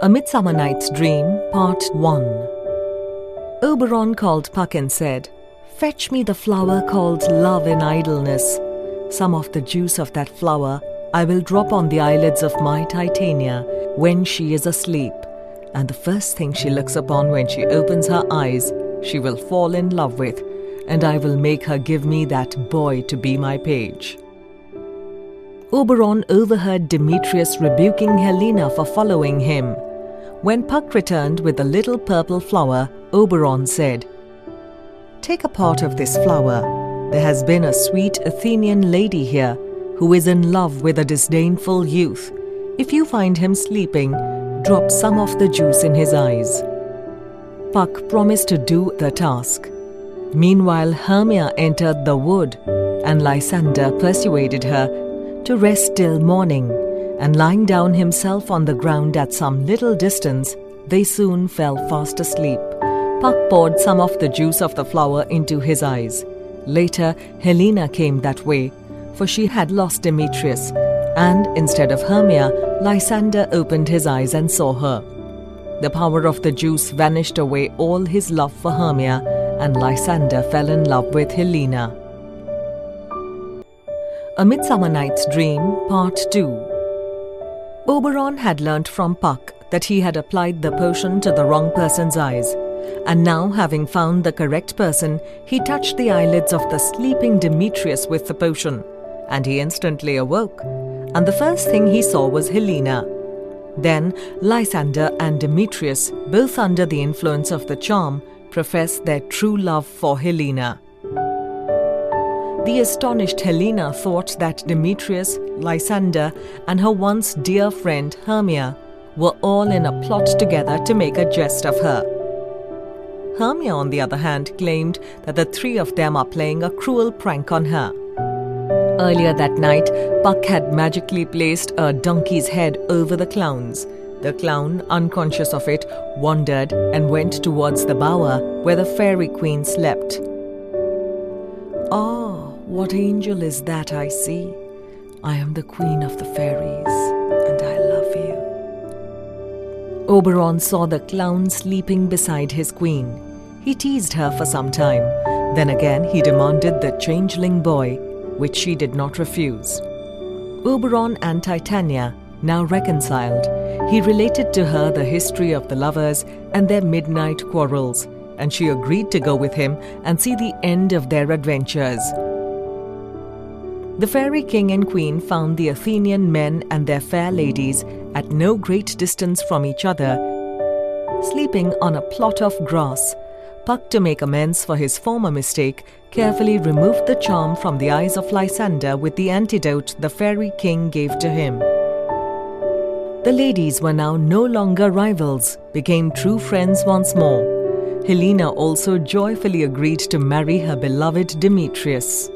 A Midsummer Night's Dream, Part 1. Oberon called Puck and said, "Fetch me the flower called Love in Idleness. Some of the juice of that flower I will drop on the eyelids of my Titania when she is asleep, and the first thing she looks upon when she opens her eyes, she will fall in love with, and I will make her give me that boy to be my page." Oberon overheard Demetrius rebuking Helena for following him. When Puck returned with the little purple flower, Oberon said, "Take a part of this flower. There has been a sweet Athenian lady here who is in love with a disdainful youth. If you find him sleeping, drop some of the juice in his eyes." Puck promised to do the task. Meanwhile, Hermia entered the wood, and Lysander persuaded her to rest till morning, and lying down himself on the ground at some little distance, they soon fell fast asleep. Puck poured some of the juice of the flower into his eyes. Later, Helena came that way, for she had lost Demetrius, and instead of Hermia, Lysander opened his eyes and saw her. The power of the juice vanished away all his love for Hermia, and Lysander fell in love with Helena. A Midsummer Night's Dream, Part 2. Oberon had learnt from Puck that he had applied the potion to the wrong person's eyes, and now, having found the correct person, he touched the eyelids of the sleeping Demetrius with the potion, and he instantly awoke, and the first thing he saw was Helena. Then Lysander and Demetrius, both under the influence of the charm, professed their true love for Helena. The astonished Helena thought that Demetrius, Lysander, and her once dear friend Hermia were all in a plot together to make a jest of her. Hermia, on the other hand, claimed that the three of them are playing a cruel prank on her. Earlier that night, Puck had magically placed a donkey's head over the clown's. The clown, unconscious of it, wandered and went towards the bower where the fairy queen slept. "Ah, what angel is that I see? I am the queen of the fairies, and I love you." Oberon saw the clown sleeping beside his queen. He teased her for some time. Then again he demanded the changeling boy, which she did not refuse. Oberon and Titania, now reconciled, he related to her the history of the lovers and their midnight quarrels, and she agreed to go with him and see the end of their adventures. The fairy king and queen found the Athenian men and their fair ladies at no great distance from each other, sleeping on a plot of grass. Puck, to make amends for his former mistake, carefully removed the charm from the eyes of Lysander with the antidote the fairy king gave to him. The ladies were now no longer rivals, became true friends once more. Helena also joyfully agreed to marry her beloved Demetrius.